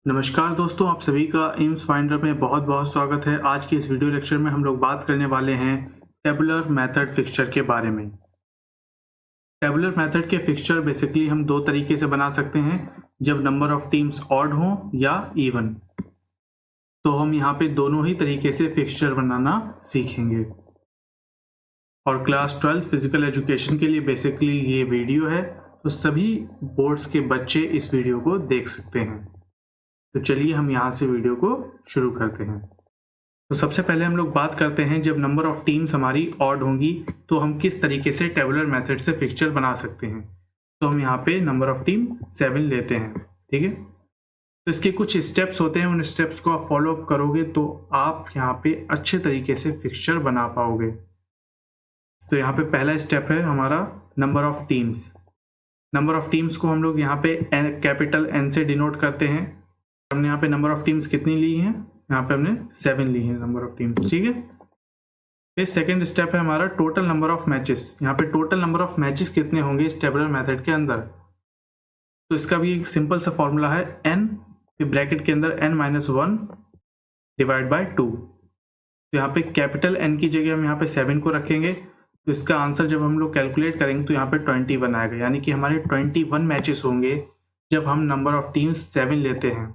नमस्कार दोस्तों, आप सभी का एम्स फाइंडर में बहुत बहुत स्वागत है। आज की इस वीडियो लेक्चर में हम लोग बात करने वाले हैं टेबुलर मेथड फिक्सचर के बारे में। टेबुलर मेथड के फिक्सचर बेसिकली हम दो तरीके से बना सकते हैं, जब नंबर ऑफ टीम्स ऑड हो या इवन। तो हम यहाँ पे दोनों ही तरीके से फिक्सचर बनाना सीखेंगे। और क्लास 12 फिजिकल एजुकेशन के लिए बेसिकली ये वीडियो है, तो सभी बोर्ड्स के बच्चे इस वीडियो को देख सकते हैं। तो चलिए हम यहाँ से वीडियो को शुरू करते हैं। तो सबसे पहले हम लोग बात करते हैं, जब नंबर ऑफ टीम्स हमारी ऑड होंगी तो हम किस तरीके से टेबुलर मेथड से फिक्सचर बना सकते हैं। तो हम यहाँ पे नंबर ऑफ टीम 7 लेते हैं, ठीक है। तो इसके कुछ स्टेप्स होते हैं, उन स्टेप्स को आप फॉलो अप करोगे तो आप यहाँ पे अच्छे तरीके से फिक्सचर बना पाओगे। तो यहाँ पे पहला स्टेप है हमारा number of teams. Number of teams को हम लोग यहाँ पे कैपिटल N से डिनोट करते हैं। हमने यहाँ पे नंबर ऑफ टीम्स कितनी ली हैं, यहाँ पे हमने 7 ली हैं नंबर ऑफ टीम्स, ठीक है। फिर सेकंड स्टेप है हमारा टोटल नंबर ऑफ मैचेस। यहाँ पे टोटल नंबर ऑफ मैचेस कितने होंगे इस टेबुलर मेथड के अंदर। तो इसका भी एक सिंपल सा फॉर्मूला है n, फिर ब्रैकेट के अंदर n-1 डिवाइड बाय 2। तो यहाँ पे कैपिटल N की जगह हम यहाँ पे 7 को रखेंगे। तो इसका आंसर जब हम लोग कैलकुलेट करेंगे तो यहाँ पे 21 आएगा, यानी कि हमारे 21 मैचेस होंगे जब हम नंबर ऑफ टीम्स 7 लेते हैं।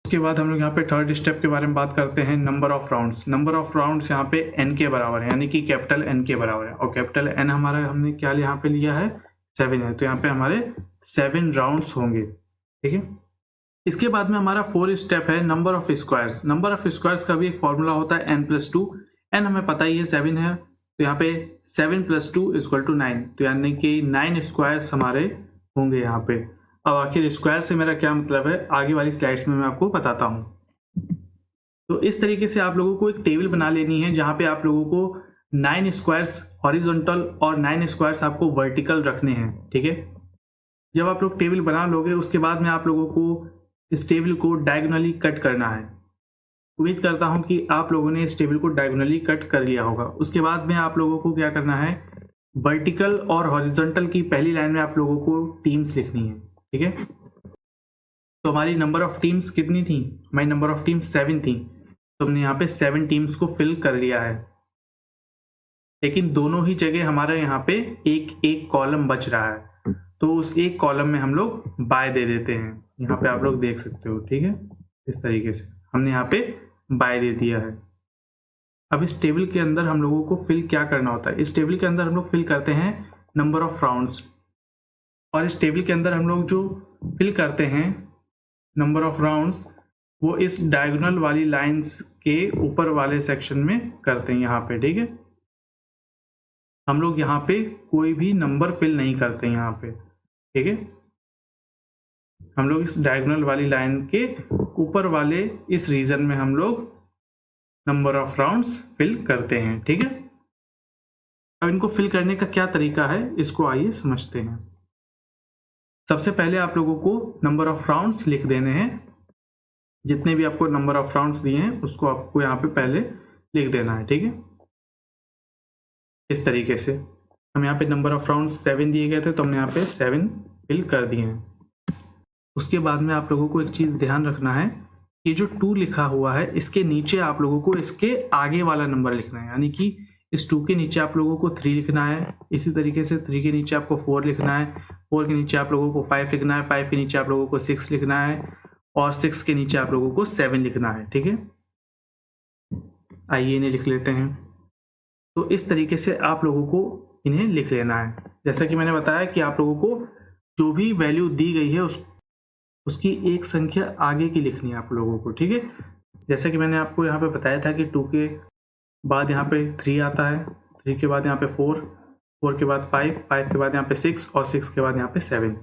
उसके बाद हम लोग यहाँ पे थर्ड स्टेप के बारे में बात करते हैं, number of rounds. Number of rounds यहाँ पे n के बराबर है, यानी कि कैपिटल N के बराबर है। और कैपिटल N हमारा हमने क्या यहाँ पे लिया है, 7 है। तो यहाँ पे हमारे 7 राउंड्स होंगे, ठीक है। इसके बाद में हमारा फोर्थ स्टेप है number of squares. Number of squares का भी एक फॉर्मूला होता है n+2। n हमें पता ही है 7 है, तो यहाँ पे 7+2 = 9। तो यानी कि 9 स्क्वायर्स हमारे होंगे यहाँ पे। अब आखिर स्क्वायर से मेरा क्या मतलब है, आगे वाली स्लाइड्स में मैं आपको बताता हूँ। तो इस तरीके से आप लोगों को एक टेबल बना लेनी है, जहाँ पे आप लोगों को 9 स्क्वायर्स हॉरिजॉन्टल और 9 स्क्वायर्स आपको वर्टिकल रखने हैं, ठीक है। जब आप लोग टेबल बना लोगे उसके बाद में आप लोगों को इस टेबल को डायगोनली कट करना है। उम्मीद करता हूँ कि आप लोगों ने इस टेबल को डायगोनली कट कर लिया होगा। उसके बाद में आप लोगों को क्या करना है, वर्टिकल और हॉरिजॉन्टल की पहली लाइन में आप लोगों को टीम्स लिखनी है, ठीक है। तो हमारी नंबर ऑफ टीम्स कितनी थी, हमारी नंबर ऑफ टीम्स 7 थी। तो हमने यहाँ पे 7 टीम्स को फिल कर लिया है, लेकिन दोनों ही जगह हमारा यहाँ पे एक एक कॉलम बच रहा है। तो उस एक कॉलम में हम लोग बाय दे देते हैं, यहाँ पे आप लोग देख सकते हो, ठीक है। इस तरीके से हमने यहाँ पे बाय दे दिया है। अब इस टेबल के अंदर हम लोगों को फिल क्या करना होता है, इस टेबल के अंदर हम लोग फिल करते हैं नंबर ऑफ राउंड्स। और इस टेबल के अंदर हम लोग जो फिल करते हैं नंबर ऑफ राउंड्स, वो इस डायगोनल वाली लाइंस के ऊपर वाले सेक्शन में करते हैं यहाँ पे, ठीक है। हम लोग यहाँ पे कोई भी नंबर फिल नहीं करते यहाँ पे, ठीक है। हम लोग इस डायगोनल वाली लाइन के ऊपर वाले इस रीजन में हम लोग नंबर ऑफ राउंड्स फिल करते हैं, ठीक है। अब इनको फिल करने का क्या तरीका है, इसको आइए समझते हैं। सबसे पहले आप लोगों को नंबर ऑफ राउंड्स लिख देने हैं। जितने भी आपको नंबर ऑफ राउंड्स दिए हैं उसको आपको यहाँ पे पहले लिख देना है, ठीक है। इस तरीके से हम यहाँ पे नंबर ऑफ राउंड्स 7 दिए गए थे, तो हमने यहाँ पे 7 फिल कर दिए हैं। उसके बाद में आप लोगों को एक चीज़ ध्यान रखना है, कि जो 2 लिखा हुआ है इसके नीचे आप लोगों को इसके आगे वाला नंबर लिखना है, यानी कि इस 2 के नीचे आप लोगों को 3 लिखना है। इसी तरीके से 3 के नीचे आपको 4 लिखना है, 4 के नीचे आप लोगों को 5 लिखना है, 5 के नीचे आप लोगों को 6 लिखना है, और 6 के नीचे आप लोगों को 7 लिखना है, ठीक है। आइए इन्हें लिख लेते हैं। तो इस तरीके से आप लोगों को इन्हें लिख लेना है। जैसा कि मैंने बताया कि आप लोगों को जो भी वैल्यू दी गई है उसकी एक संख्या आगे की लिखनी है आप लोगों को, ठीक है। जैसा कि मैंने आपको यहाँ पे बताया था कि 2 के बाद यहाँ पे 3 आता है, 3 के बाद यहाँ पे 4, 4 के बाद 5, 5 के बाद यहाँ पे 6, और 6 के बाद यहाँ पे 7।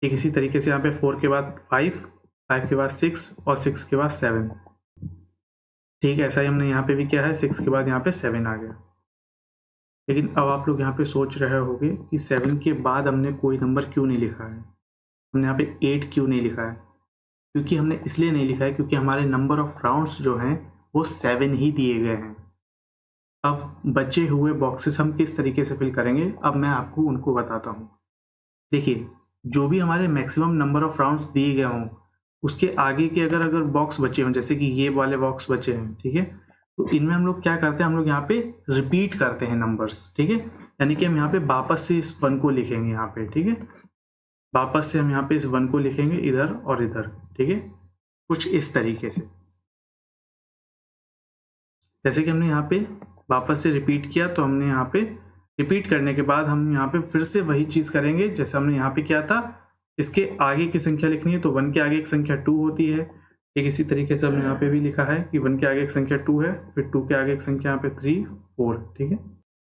ठीक इसी तरीके से यहाँ पे 4 के बाद 5, 5 के बाद 6, और 6 के बाद 7। ठीक है, ऐसा ही हमने यहाँ पे भी किया है, 6 के बाद यहाँ पे 7 आ गया। लेकिन अब आप लोग यहाँ पे सोच रहे होंगे कि 7 के बाद हमने कोई नंबर क्यों नहीं लिखा है, हमने यहाँ पे 8 क्यों नहीं लिखा है। क्योंकि हमने इसलिए नहीं लिखा है क्योंकि हमारे नंबर ऑफ राउंड्स जो हैं वो 7 ही दिए गए हैं। अब बचे हुए बॉक्सेस हम किस तरीके से फिल करेंगे, अब मैं आपको उनको बताता हूँ। देखिए, जो भी हमारे मैक्सिमम नंबर ऑफ राउंड्स दिए गए हों उसके आगे के अगर बॉक्स बचे हों, जैसे कि ये वाले बॉक्स बचे हैं, ठीक है, तो इनमें हम लोग क्या करते हैं, हम लोग यहाँ पे रिपीट करते हैं नंबर्स, ठीक है, यानी कि हम यहाँ पे वापस से इस 1 को लिखेंगे यहाँ पे, ठीक है, वापस से हम यहाँ पे इस 1 को लिखेंगे इधर और इधर, ठीक है, कुछ इस तरीके से। जैसे कि हमने यहाँ पे वापस से रिपीट किया, तो हमने यहाँ पे रिपीट करने के बाद हम यहाँ पे फिर से वही चीज़ करेंगे जैसे हमने यहाँ पे किया था। इसके आगे की संख्या लिखनी है, तो 1 के आगे एक संख्या 2 होती है। एक इसी तरीके से हमने यहाँ पे भी लिखा है कि 1 के आगे एक संख्या 2 है, फिर 2 के आगे एक संख्या यहाँ पे 3, 4, ठीक है।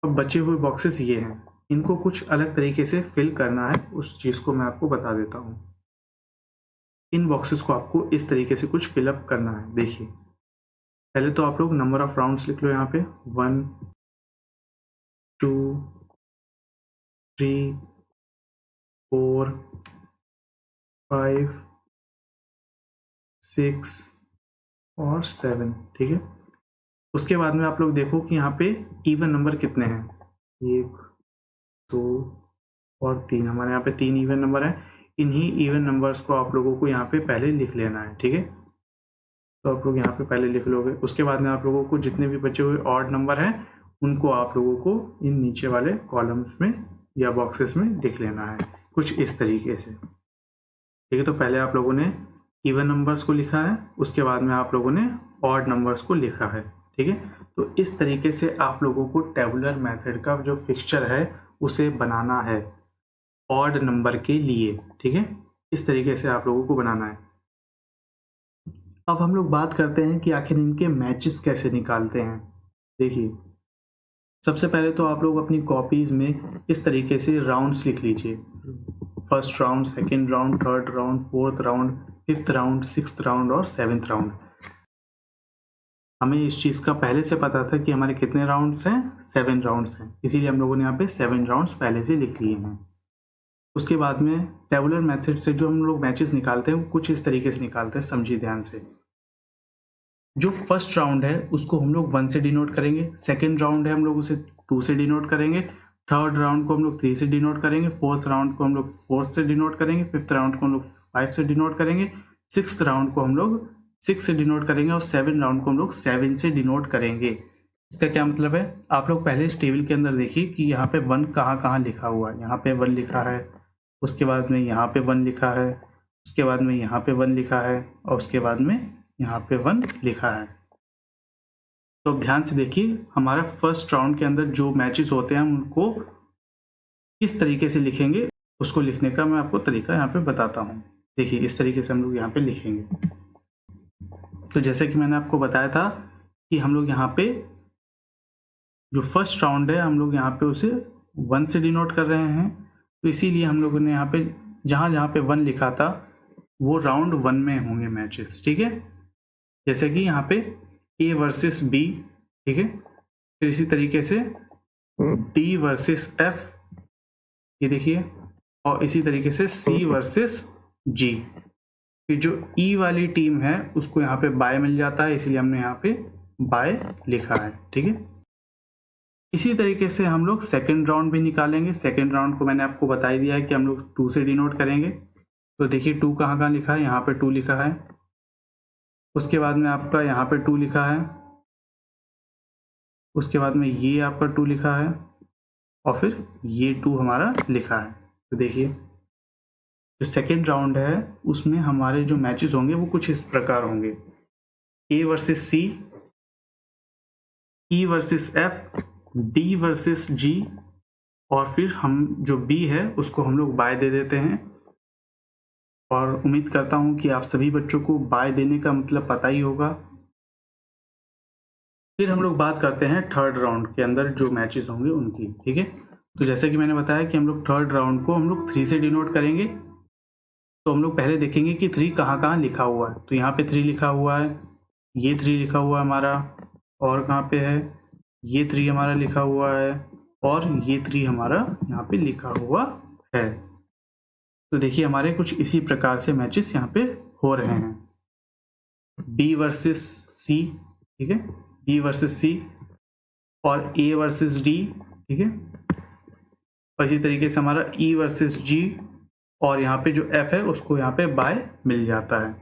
अब बचे हुए बॉक्सेस ये हैं, इनको कुछ अलग तरीके से फिल करना है, उस चीज़ को मैं आपको बता देता हूँ। इन बॉक्सेस को आपको इस तरीके से कुछ फिलअप करना है। देखिए, पहले तो आप लोग नंबर ऑफ राउंड्स लिख लो यहाँ पे, 1, 2, 3, 4, 5, 6 और 7, ठीक है। उसके बाद में आप लोग देखो कि यहाँ पे इवन नंबर कितने हैं, 1, 2 और 3, हमारे यहाँ पे 3 इवन नंबर हैं। इन्हीं इवन नंबर्स को आप लोगों को यहाँ पे पहले लिख लेना है, ठीक है। तो आप लोग यहाँ पे पहले लिख लोगे, उसके बाद में आप लोगों को जितने भी बचे हुए ऑड नंबर हैं उनको आप लोगों को इन नीचे वाले कॉलम्स में या बॉक्सेस में लिख लेना है, कुछ इस तरीके से, ठीक है। तो पहले आप लोगों ने इवन नंबर्स को लिखा है, उसके बाद में आप लोगों ने ऑड नंबर्स को लिखा है, ठीक है। तो इस तरीके से आप लोगों को टेबुलर मेथड का जो फिक्सचर है उसे बनाना है ऑड नंबर के लिए, ठीक है। इस तरीके से आप लोगों को बनाना है। अब हम लोग बात करते हैं कि आखिर इनके मैचेस कैसे निकालते हैं। देखिए, सबसे पहले तो आप लोग अपनी कॉपीज़ में इस तरीके से राउंड्स लिख लीजिए, first round, second round, third round, fourth round, fifth round, sixth round और सेवेंथ राउंड। हमें इस चीज़ का पहले से पता था कि हमारे कितने राउंड्स हैं, 7 राउंड्स हैं, इसीलिए हम लोगों ने यहाँ पे 7 राउंड्स पहले से लिख लिए हैं। उसके बाद में टेबुलर मेथड से जो हम लोग मैचेस निकालते हैं वो कुछ इस तरीके से निकालते हैं, समझिए ध्यान से। जो फर्स्ट राउंड है उसको हम लोग 1 से डिनोट करेंगे, सेकेंड राउंड है हम लोग उसे 2 से डिनोट करेंगे, थर्ड राउंड को हम लोग 3 से डिनोट करेंगे, फोर्थ राउंड को हम लोग 4 से डिनोट करेंगे, फिफ्थ राउंड को हम लोग 5 से डिनोट करेंगे, सिक्स्थ राउंड को हम लोग 6 से डिनोट करेंगे और 7 राउंड को हम लोग 7 से डिनोट करेंगे। इसका क्या मतलब है, आप लोग पहले इस टेबल के अंदर देखिए कि यहाँ पे 1 कहाँ कहाँ लिखा हुआ है। यहाँ पे 1 लिखा है, उसके बाद में यहाँ पे 1 लिखा है, उसके बाद में यहाँ पे 1 लिखा है और उसके बाद में यहाँ पे 1 लिखा है। तो अब ध्यान से देखिए, हमारा फर्स्ट राउंड के अंदर जो मैचेस होते हैं उनको किस तरीके से लिखेंगे, उसको लिखने का मैं आपको तरीका यहाँ पे बताता हूँ। देखिए, इस तरीके से हम लोग यहाँ पे लिखेंगे। तो जैसे कि मैंने आपको बताया था कि हम लोग यहाँ पे जो फर्स्ट राउंड है हम लोग यहाँ पे उसे 1 से डिनोट कर रहे हैं, तो इसीलिए हम लोगों ने यहाँ पे जहाँ जहाँ पे 1 लिखा था वो राउंड 1 में होंगे मैचेस, ठीक है। जैसे कि यहाँ पे A वर्सेस B, ठीक है, फिर इसी तरीके से D वर्सेस F, ये देखिए, और इसी तरीके से C वर्सेस G। फिर जो E वाली टीम है उसको यहाँ पे बाय मिल जाता है, इसीलिए हमने यहाँ पे बाय लिखा है, ठीक है। इसी तरीके से हम लोग सेकेंड राउंड भी निकालेंगे। सेकेंड राउंड को मैंने आपको बता ही दिया है कि हम लोग 2 से डिनोट करेंगे। तो देखिए 2 कहाँ कहाँ लिखा है, यहाँ पे 2 लिखा है, उसके बाद में आपका यहाँ पे 2 लिखा है, उसके बाद में ये आपका 2 लिखा है और फिर ये 2 हमारा लिखा है। तो देखिए जो सेकेंड राउंड है उसमें हमारे जो मैचेस होंगे वो कुछ इस प्रकार होंगे, A versus C, E versus F, D versus G, और फिर हम जो B है उसको हम लोग बाय दे देते हैं। और उम्मीद करता हूँ कि आप सभी बच्चों को बाय देने का मतलब पता ही होगा। फिर हम लोग बात करते हैं थर्ड राउंड के अंदर जो मैचेस होंगे उनकी, ठीक है। तो जैसे कि मैंने बताया कि हम लोग थर्ड राउंड को हम लोग 3 से डिनोट करेंगे। तो हम लोग पहले देखेंगे कि 3 कहाँ कहाँ लिखा हुआ है। तो यहाँ पे 3 लिखा हुआ है, ये 3 लिखा हुआ है हमारा, और कहाँ पे है, ये 3 हमारा लिखा हुआ है और ये 3 हमारा यहाँ पे लिखा हुआ है। तो देखिए हमारे कुछ इसी प्रकार से मैचेस यहाँ पे हो रहे हैं। B वर्सेस C, ठीक है, B वर्सेस C और A वर्सेस D, ठीक है, और इसी तरीके से हमारा E वर्सेस G और यहाँ पे जो F है उसको यहाँ पे बाय मिल जाता है।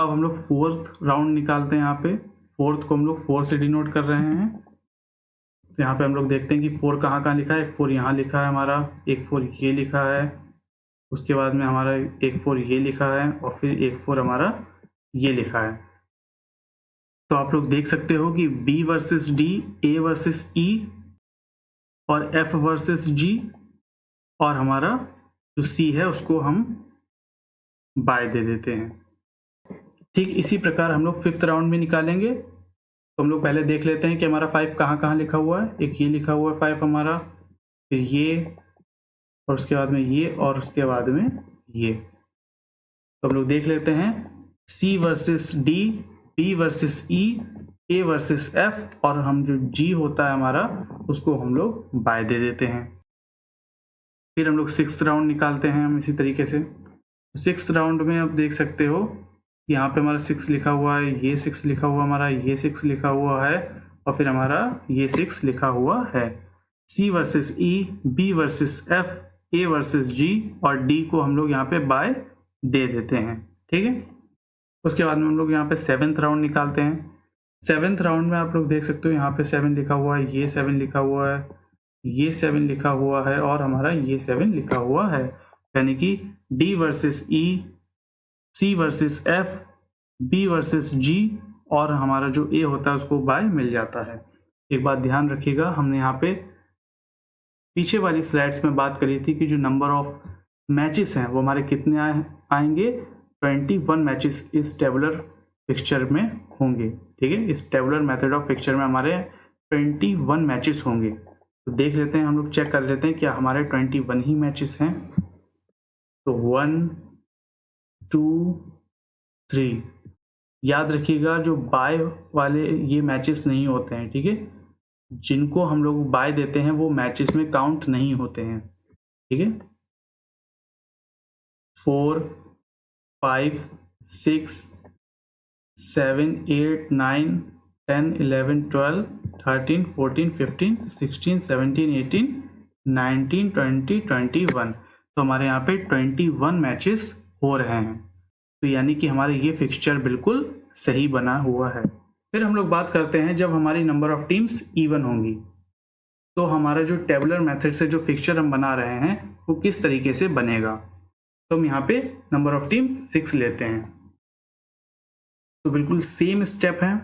अब हम लोग फोर्थ राउंड निकालते हैं। यहाँ पे फोर्थ को हम लोग 4 से डिनोट कर रहे हैं। तो यहाँ पे हम लोग देखते हैं कि 4 कहाँ कहाँ लिखा है। एक 4 यहाँ लिखा है हमारा, एक 4 ये लिखा है, उसके बाद में हमारा एक 4 ये लिखा है और फिर एक 4 हमारा ये लिखा है। तो आप लोग देख सकते हो कि B versus D, A versus E और F वर्सेस G और हमारा जो C है उसको हम बाय दे देते हैं। ठीक इसी प्रकार हम लोग 5th राउंड में निकालेंगे। तो हम लोग पहले देख लेते हैं कि हमारा 5 कहाँ कहाँ लिखा हुआ है। एक ये लिखा हुआ है 5 हमारा, फिर ये और उसके बाद में ये और उसके बाद में ये। तो हम लोग देख लेते हैं C versus D, B versus E, A versus F और हम जो G होता है हमारा उसको हम लोग बाय दे देते हैं। फिर हम लोग 6th राउंड निकालते हैं हम इसी तरीके से। 6th राउंड में आप देख सकते हो यहाँ पे हमारा 6 लिखा हुआ है, ये 6 लिखा हुआ हमारा, ये 6 लिखा हुआ है और फिर हमारा ये 6 लिखा हुआ है। C versus E, B versus F, A versus G और D को हम लोग यहाँ पे बाय दे देते हैं। ठीक है, उसके बाद में हम लोग यहाँ पे 7th राउंड निकालते हैं। 7th राउंड में आप लोग देख सकते हो यहाँ पे 7 लिखा हुआ है, ये 7 लिखा हुआ है, ये 7 लिखा हुआ है और हमारा ये 7 लिखा हुआ है। यानी कि D versus E, C versus F, B versus G और हमारा जो A होता है उसको बाय मिल जाता है। एक बात ध्यान रखिएगा, हमने यहाँ पे पीछे वाली स्लाइड्स में बात करी थी कि जो नंबर ऑफ मैचेस हैं वो हमारे कितने आएंगे। 21 मैचेस इस टेबुलर फिक्सचर में होंगे। ठीक है, इस टेबुलर मेथड ऑफ फिक्सचर में हमारे 21 मैचेस होंगे। तो देख लेते हैं, हम लोग चेक कर लेते हैं क्या हमारे 21 ही मैचेस हैं। तो 1 2 3, याद रखिएगा जो बाय वाले ये मैचेस नहीं होते हैं। ठीक है, जिनको हम लोग बाय देते हैं वो मैचेस में काउंट नहीं होते हैं। ठीक है, 4 5 6 7 8 9 10 11 12 13 14 15 16 17 18 19 20 21। तो हमारे यहाँ पे 21 मैचेस हो रहे हैं। तो यानी कि हमारे ये फिक्सचर बिल्कुल सही बना हुआ है। फिर हम लोग बात करते हैं जब हमारी नंबर ऑफ टीम्स इवन होंगी तो हमारा जो टेबुलर मेथड से जो फिक्सचर हम बना रहे हैं वो किस तरीके से बनेगा। तो हम यहाँ पे नंबर ऑफ टीम 6 लेते हैं। तो बिल्कुल सेम स्टेप है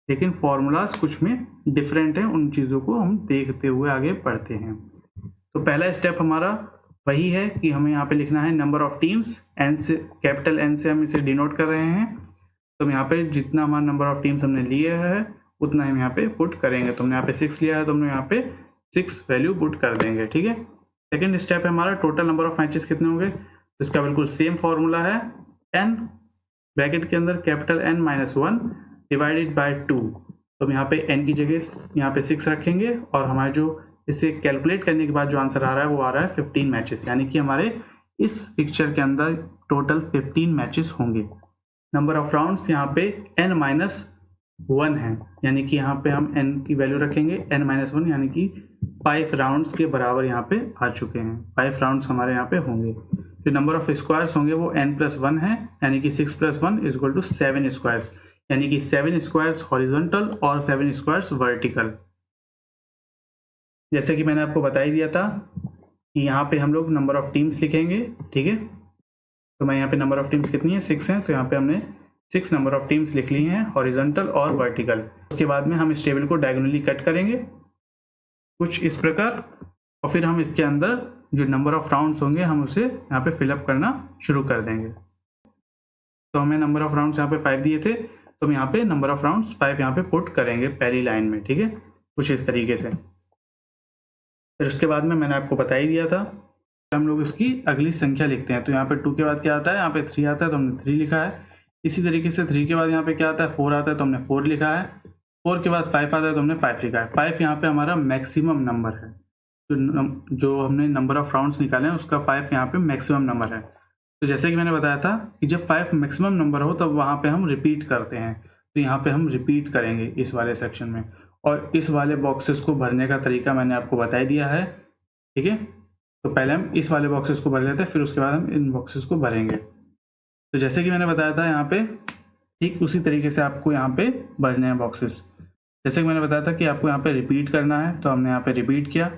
लेकिन फॉर्मूलाज कुछ में डिफरेंट है, उन चीज़ों को हम देखते हुए आगे बढ़ते हैं। तो पहला स्टेप हमारा वही है कि हमें यहाँ पे लिखना है नंबर ऑफ टीम्स, एन से, कैपिटल एन से हम इसे डिनोट कर रहे हैं। तो हम यहाँ पे जितना हमारा नंबर ऑफ टीम्स हमने लिए है उतना हम यहाँ पे पुट करेंगे। तो हमने यहाँ पे 6 लिया है तो हमने यहाँ पे 6 वैल्यू पुट कर देंगे। ठीक है, सेकेंड स्टेप है हमारा टोटल नंबर ऑफ मैचेस कितने होंगे। तो इसका बिल्कुल सेम फॉर्मूला है, एन ब्रैकेट के अंदर कैपिटल N -1 डिवाइडेड बाय 2। तो हम यहाँ पे n की जगह यहाँ पे 6 रखेंगे और हमारे जो इसे कैलकुलेट करने के बाद जो आंसर आ रहा है वो आ रहा है 15 मैचेस। यानी कि हमारे इस पिक्चर के अंदर टोटल 15 मैचेस होंगे। नंबर ऑफ राउंड्स यहाँ पे n-1 है, यानी कि यहाँ पे हम n की वैल्यू रखेंगे n-1, यानी कि 5 राउंड्स के बराबर यहाँ पे आ चुके हैं। 5 राउंड्स हमारे यहाँ पे होंगे। जो नंबर ऑफ स्क्वायर्स होंगे वो n+1 है, यानी कि 6 + 1 = 7 स्क्वायर्स, यानी कि 7 स्क्वायर्स हॉरिजॉन्टल और 7 स्क्वायर्स वर्टिकल। जैसे कि मैंने आपको बता ही दिया था कि यहाँ पे हम लोग नंबर ऑफ टीम्स लिखेंगे। ठीक है, तो मैं यहाँ पे नंबर ऑफ टीम्स कितनी है 6 हैं, तो यहाँ पे हमने 6 नंबर ऑफ टीम्स लिख ली हैं हॉरिजॉन्टल और वर्टिकल। उसके बाद में हम इस टेबल को डायगोनली कट करेंगे कुछ इस प्रकार और फिर हम इसके अंदर जो नंबर ऑफ राउंड्स होंगे हम उसे यहाँ पे फिलअप करना शुरू कर देंगे। तो हमें नंबर ऑफ राउंड्स यहाँ पे 5 दिए थे, तो हम यहाँ पे नंबर ऑफ राउंड्स 5 यहाँ पे पुट करेंगे पहली लाइन में। ठीक है, कुछ इस तरीके से। फिर उसके बाद में मैंने आपको बता ही दिया था हम लोग इसकी अगली संख्या लिखते हैं। तो यहाँ पे 2 के बाद क्या आता है, यहाँ पे 3 आता है तो हमने 3 लिखा है। इसी तरीके से 3 के बाद यहाँ पे क्या आता है 4 आता है तो हमने 4 लिखा है। 4 के बाद 5 आता है तो हमने 5 लिखा है। 5 यहाँ पे हमारा मैक्सिमम नंबर है, जो हमने नंबर ऑफ राउंड्स निकाले हैं उसका 5 यहाँ पे मैक्सिमम नंबर है। तो जैसे कि मैंने बताया था कि जब 5 मैक्सिमम नंबर हो तब वहाँ पे हम रिपीट करते हैं। तो यहाँ पे हम रिपीट करेंगे इस वाले सेक्शन में, और इस वाले बॉक्सेस को भरने का तरीका मैंने आपको बता ही दिया है। ठीक है, तो पहले हम इस वाले बॉक्सेस को भर लेते हैं, फिर उसके बाद हम इन बॉक्सेस को भरेंगे। तो जैसे कि मैंने बताया था यहाँ पे ठीक उसी तरीके से आपको यहाँ पे भरने हैं बॉक्सेस। जैसे कि मैंने बताया था कि आपको यहाँ पे रिपीट करना है, तो हमने यहाँ पे रिपीट किया।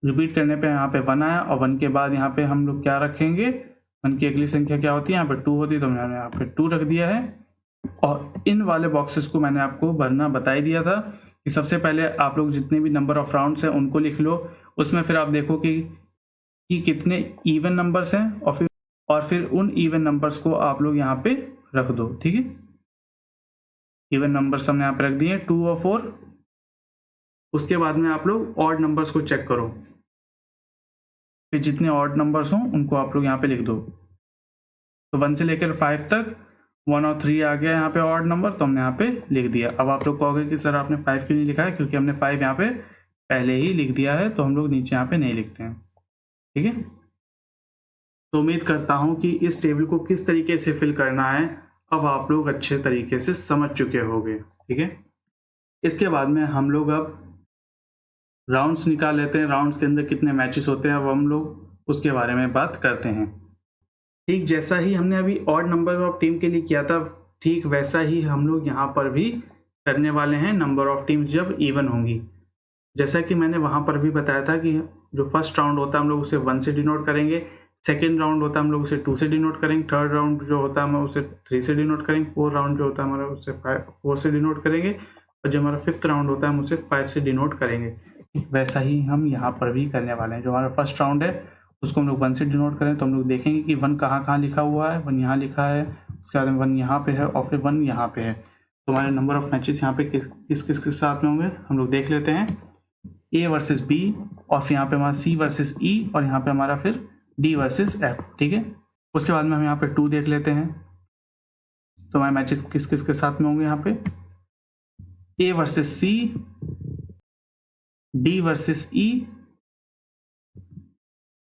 रिपीट करने पे यहाँ पे 1 आया और 1 के बाद यहाँ पे हम लोग क्या रखेंगे, 1 की अगली संख्या क्या होती है, यहाँ पे 2 होती है, तो मैंने यहाँ पे 2 रख दिया है। और इन वाले बॉक्सेस को मैंने आपको भरना बता ही दिया था कि सबसे पहले आप लोग जितने भी नंबर ऑफ राउंड्स हैं उनको लिख लो। उसमें फिर आप देखो कि कितने इवन नंबर्स हैं और फिर उन इवन नंबर्स को आप लोग यहाँ पे रख दो। ठीक है, इवन नंबर्स हमने यहाँ पे रख दिए 2 और 4। उसके बाद में आप लोग ऑड नंबर्स को चेक करो, फिर जितने ऑड नंबर्स हों उनको आप लोग यहाँ पे लिख दो। तो 1 से लेकर 5 तक 1 और 3 आ गया यहाँ पे ऑड नंबर, तो हमने यहाँ पे लिख दिया। अब आप लोग कहोगे कि सर आपने 5 क्यों नहीं लिखा है, क्योंकि हमने 5 यहाँ पे पहले ही लिख दिया है, तो हम लोग नीचे यहाँ पे नहीं लिखते हैं। ठीक है, तो उम्मीद करता हूँ कि इस टेबल को किस तरीके से फिल करना है अब आप लोग अच्छे तरीके से समझ चुके होंगे। ठीक है, इसके बाद में हम लोग अब राउंड्स निकाल लेते हैं। राउंड्स के अंदर कितने मैचेस होते हैं अब हम लोग उसके बारे में बात करते हैं। ठीक जैसा ही हमने अभी ऑड नंबर ऑफ टीम के लिए किया था, ठीक वैसा ही हम लोग यहाँ पर भी करने वाले हैं नंबर ऑफ टीम्स जब इवन होंगी। जैसा कि मैंने वहाँ पर भी बताया था कि जो फर्स्ट राउंड होता है हम लोग उसे 1 से डिनोट करेंगे, सेकेंड राउंड होता है हम लोग उसे 2 से डिनोट करेंगे, थर्ड राउंड जो होता है हम उसे 3 से डिनोट करेंगे, फोर्थ राउंड जो होता है हमारा उसे 4 से डिनोट करेंगे, और जो हमारा 5th राउंड होता है हम उसे 5 से डिनोट करेंगे। वैसा ही हम यहाँ पर भी करने वाले हैं। जो हमारा फर्स्ट राउंड है उसको हम लोग 1 से डिनोट करें, तो हम लोग देखेंगे कि 1 कहाँ लिखा हुआ है। 1 यहाँ लिखा है, उसके बाद 1 यहाँ पे है और फिर 1 यहाँ पे है। तो हमारे नंबर ऑफ मैचेस यहाँ पे किस किस के साथ में होंगे हम लोग देख लेते हैं। A वर्सेस B, और फिर यहाँ पे हमारा C वर्सेस E, और यहाँ पे हमारा फिर D वर्सेस F। ठीक है, उसके बाद में हम यहाँ पे 2 देख लेते हैं। तो हमारे मैचेस किस किस के साथ में होंगे यहाँ पे, A versus C, D versus E,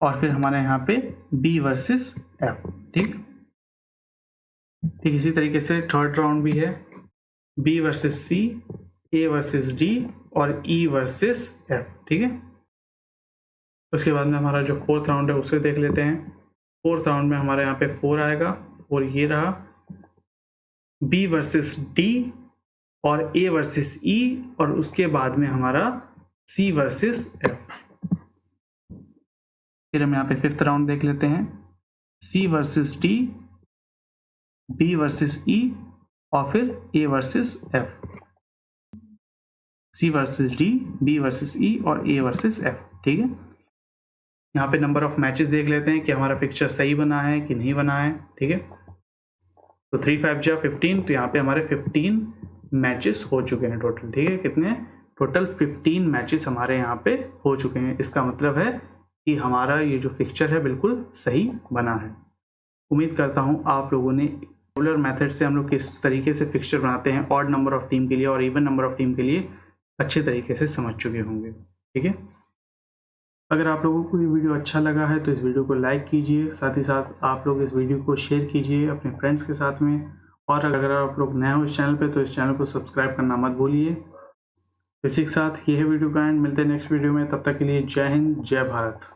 और फिर हमारे यहाँ पे B वर्सेस F। ठीक, इसी तरीके से थर्ड राउंड भी है, B versus C, A versus D और E वर्सेस F। ठीक है, उसके बाद में हमारा जो फोर्थ राउंड है उसे देख लेते हैं। फोर्थ राउंड में हमारे यहाँ पे 4 आएगा, और ये रहा B वर्सेस D और A वर्सेस E, और उसके बाद में हमारा C वर्सेस F। फिर हम यहाँ पे 5th राउंड देख लेते हैं, C versus D, B versus E, और फिर A versus F। C versus D, B versus E और A वर्सेस F। ठीक है, यहाँ पे नंबर ऑफ मैचेस देख लेते हैं कि हमारा फिक्चर सही बना है कि नहीं बना है। ठीक है, तो 3 5 जा 15, तो यहाँ पे हमारे 15 मैचेस हो चुके हैं टोटल। ठीक है, कितने टोटल 15 मैचेस हमारे यहाँ पे हो चुके हैं। इसका मतलब है कि हमारा ये जो फिक्चर है बिल्कुल सही बना है। उम्मीद करता हूँ आप लोगों ने टेबुलर मेथड से हम लोग किस तरीके से फिक्चर बनाते हैं ऑड नंबर ऑफ टीम के लिए और इवन नंबर ऑफ टीम के लिए अच्छे तरीके से समझ चुके होंगे। ठीक है, अगर आप लोगों को ये वीडियो अच्छा लगा है तो इस वीडियो को लाइक कीजिए, साथ ही साथ आप लोग इस वीडियो को शेयर कीजिए अपने फ्रेंड्स के साथ में, और अगर आप लोग नए हो इस चैनल पे तो इस चैनल को सब्सक्राइब करना मत भूलिए। इसी के साथ ये है वीडियो का एंड, मिलते हैं नेक्स्ट वीडियो में। तब तक के लिए जय हिंद, जय भारत।